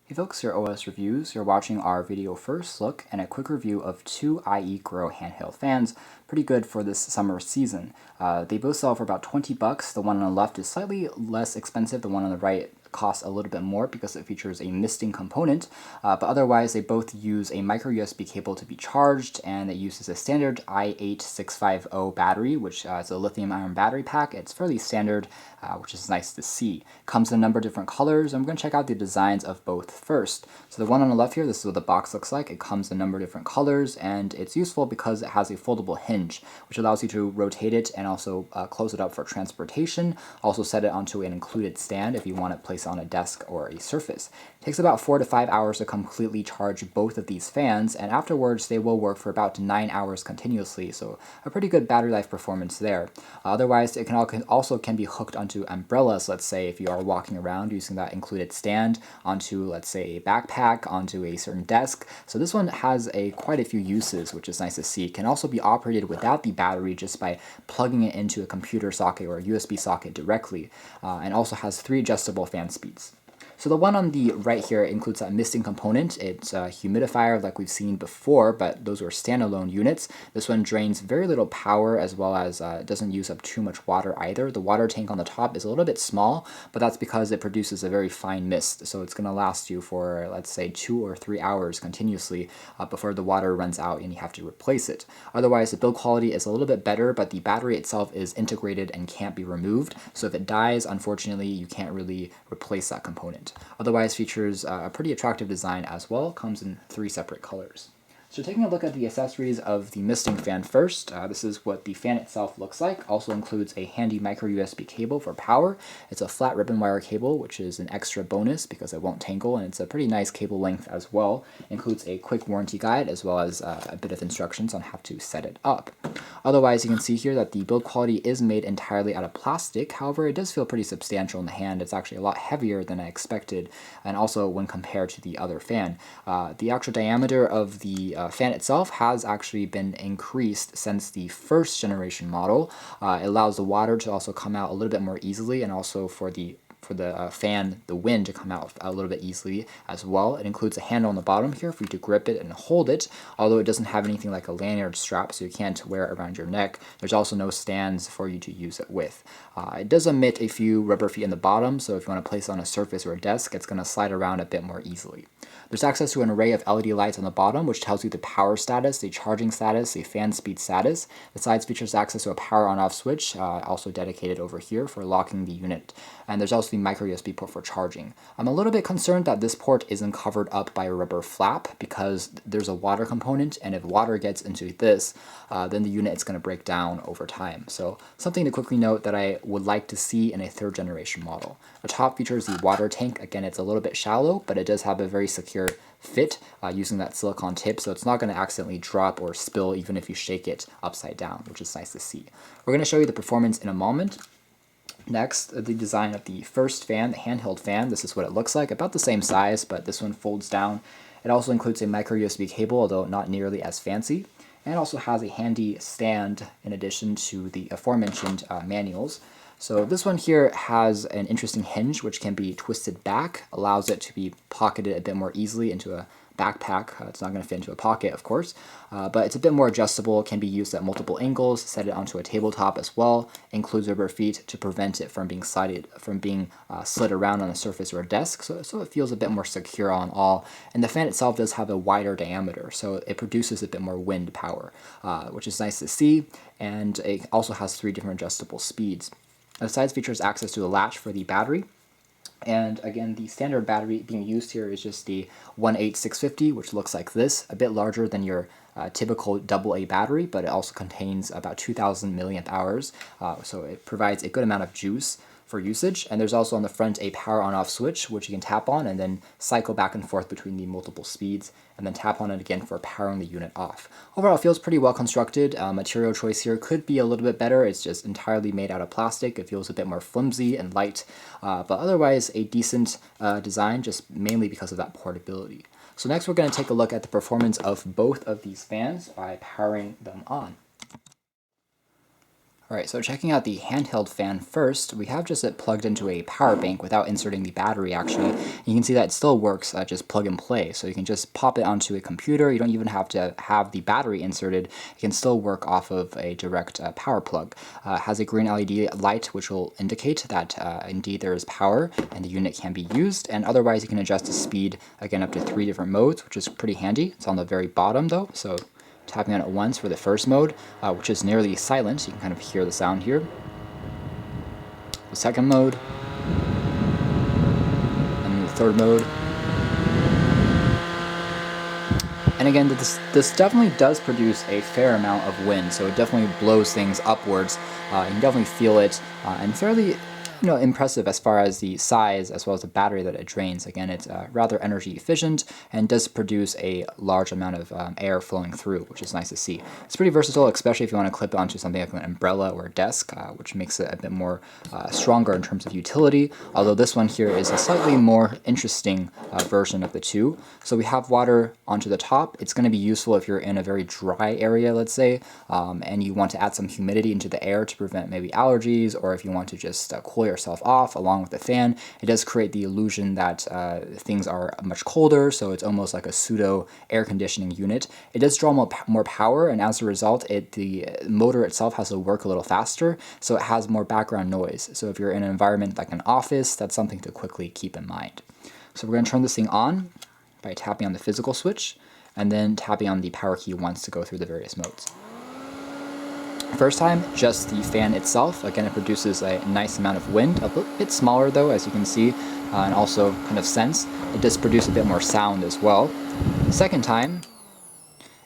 Hey folks, your OS Reviews. You're watching our video first look and a quick review of two iEGrow handheld fans. Pretty good for this summer season. They both sell for about 20 bucks. The one on the left is slightly less expensive. The one on the right costs a little bit more because it features a misting component, but otherwise they both use a micro USB cable to be charged, and it uses a standard i8650 battery, which is a lithium ion battery pack. It's fairly standard, which is nice to see. Comes in a number of different colors. I'm going to check out the designs of both first. So the one on the left here, this is what the box looks like. It comes in a number of different colors, and it's useful because it has a foldable hinge, which allows you to rotate it and also close it up for transportation. Also set it onto an included stand if you want to place on a desk or a surface. It takes about 4 to 5 hours to completely charge both of these fans, and afterwards they will work for about 9 hours continuously, so a pretty good battery life performance there. Otherwise, it also can be hooked onto umbrellas, let's say if you are walking around using that included stand, onto, let's say, a backpack, onto a certain desk. So this one has quite a few uses, which is nice to see. It can also be operated without the battery just by plugging it into a computer socket or a USB socket directly, and also has 3 adjustable fan speeds. So the one on the right here includes a misting component. It's a humidifier like we've seen before, but those were standalone units. This one drains very little power, as well as it doesn't use up too much water either. The water tank on the top is a little bit small, but that's because it produces a very fine mist. So it's going to last you for, let's say, 2 or 3 hours continuously before the water runs out and you have to replace it. Otherwise, the build quality is a little bit better, but the battery itself is integrated and can't be removed. So if it dies, unfortunately, you can't really replace that component. Otherwise, features a pretty attractive design as well. Comes in 3 separate colors. So taking a look at the accessories of the misting fan first, this is what the fan itself looks like. Also includes a handy micro USB cable for power. It's a flat ribbon wire cable, which is an extra bonus because it won't tangle, and it's a pretty nice cable length as well. Includes a quick warranty guide as well as a bit of instructions on how to set it up. Otherwise, you can see here that the build quality is made entirely out of plastic. However, it does feel pretty substantial in the hand. It's actually a lot heavier than I expected, and also when compared to the other fan. The actual diameter of the fan itself has actually been increased since the first generation model. It allows the water to also come out a little bit more easily, and also for the fan, the wind to come out a little bit easily as well. It includes a handle on the bottom here for you to grip it and hold it, although it doesn't have anything like a lanyard strap, so you can't wear it around your neck. There's also no stands for you to use it with. It does emit a few rubber feet in the bottom, so if you want to place it on a surface or a desk, it's going to slide around a bit more easily. There's access to an array of LED lights on the bottom, which tells you the power status, the charging status, the fan speed status. The sides features access to a power on-off switch, also dedicated over here for locking the unit. And there's also the micro USB port for charging. I'm a little bit concerned that this port isn't covered up by a rubber flap because there's a water component, and if water gets into this, then the unit is going to break down over time. So something to quickly note that I would like to see in a 3rd generation model. The top features the water tank. Again, it's a little bit shallow, but it does have a very secure fit using that silicone tip, so it's not going to accidentally drop or spill even if you shake it upside down, which is nice to see. We're going to show you the performance in a moment. Next, the design of the first fan, the handheld fan. This is what it looks like, about the same size, but this one folds down. It also includes a micro USB cable, although not nearly as fancy, and also has a handy stand in addition to the aforementioned manuals. So this one here has an interesting hinge which can be twisted back, allows it to be pocketed a bit more easily into a backpack. It's not going to fit into a pocket, of course, but it's a bit more adjustable, can be used at multiple angles, set it onto a tabletop as well, includes rubber feet to prevent it from being slid around on a surface or a desk, so it feels a bit more secure on all. And the fan itself does have a wider diameter, so it produces a bit more wind power, which is nice to see, and it also has 3 different adjustable speeds. The sides features access to a latch for the battery. And again, the standard battery being used here is just the 18650, which looks like this, a bit larger than your typical AA battery, but it also contains about 2000 milliamp hours, so it provides a good amount of juice for usage. And there's also on the front a power on-off switch, which you can tap on and then cycle back and forth between the multiple speeds, and then tap on it again for powering the unit off. Overall, it feels pretty well constructed. Material choice here could be a little bit better. It's just entirely made out of plastic. It feels a bit more flimsy and light, but otherwise a decent design, just mainly because of that portability. So next we're going to take a look at the performance of both of these fans by powering them on. Alright, so checking out the handheld fan first, we have just it plugged into a power bank without inserting the battery actually. You can see that it still works, just plug and play. So you can just pop it onto a computer, you don't even have to have the battery inserted. It can still work off of a direct power plug. It has a green LED light which will indicate that indeed there is power and the unit can be used, and otherwise you can adjust the speed again up to 3 different modes, which is pretty handy. It's on the very bottom though, so tapping on it once for the first mode, which is nearly silent. You can kind of hear the sound here. The second mode, and then the third mode. And again, this definitely does produce a fair amount of wind, so it definitely blows things upwards. You can definitely feel it, and fairly impressive as far as the size as well as the battery that it drains. Again, it's rather energy efficient and does produce a large amount of air flowing through, which is nice to see. It's pretty versatile, especially if you want to clip it onto something like an umbrella or a desk, which makes it a bit more stronger in terms of utility, although this one here is a slightly more interesting version of the two. So we have water onto the top. It's going to be useful if you're in a very dry area, let's say, and you want to add some humidity into the air to prevent maybe allergies, or if you want to just cool yourself off along with the fan. It does create the illusion that things are much colder, so it's almost like a pseudo air conditioning unit. It does draw more power, and as a result, the motor itself has to work a little faster, so it has more background noise. So if you're in an environment like an office, that's something to quickly keep in mind. So we're going to turn this thing on by tapping on the physical switch, and then tapping on the power key once to go through the various modes. First time, just the fan itself. Again, it produces a nice amount of wind, a bit smaller though, as you can see, and also kind of sense. It does produce a bit more sound as well. Second time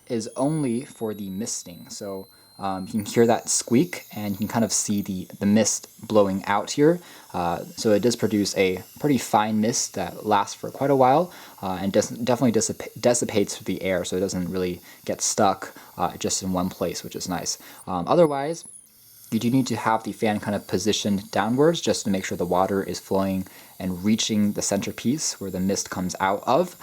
is only for the misting. So you can hear that squeak, and you can kind of see the mist blowing out here. So it does produce a pretty fine mist that lasts for quite a while, and definitely dissipates through the air, so it doesn't really get stuck just in one place, which is nice. Otherwise, you do need to have the fan kind of positioned downwards just to make sure the water is flowing and reaching the centerpiece where the mist comes out of.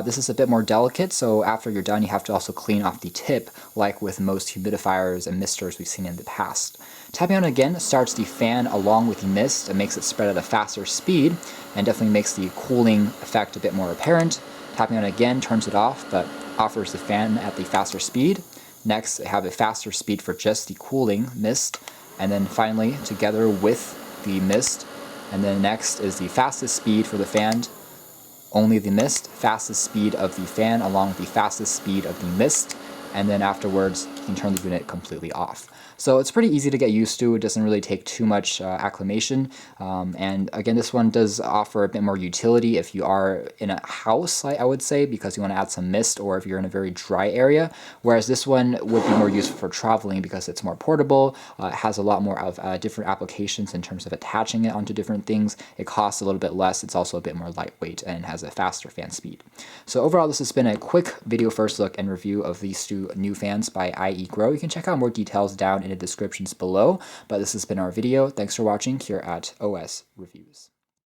This is a bit more delicate, so after you're done, you have to also clean off the tip, like with most humidifiers and misters we've seen in the past. Tapping on it again starts the fan along with the mist and makes it spread at a faster speed, and definitely makes the cooling effect a bit more apparent. Tapping on it again turns it off, but offers the fan at the faster speed. Next, I have a faster speed for just the cooling mist, and then finally, together with the mist, and then next is the fastest speed for the fan, only the mist, fastest speed of the fan along with the fastest speed of the mist, and then afterwards you can turn the unit completely off. So it's pretty easy to get used to. It doesn't really take too much acclimation. And again, this one does offer a bit more utility if you are in a house, I would say, because you want to add some mist, or if you're in a very dry area. Whereas this one would be more useful for traveling because it's more portable. It has a lot more of different applications in terms of attaching it onto different things. It costs a little bit less. It's also a bit more lightweight and has a faster fan speed. So overall, this has been a quick video first look and review of these two new fans by iEGrow. You can check out more details down in the descriptions below, but this has been our video. Thanks for watching here at OS Reviews.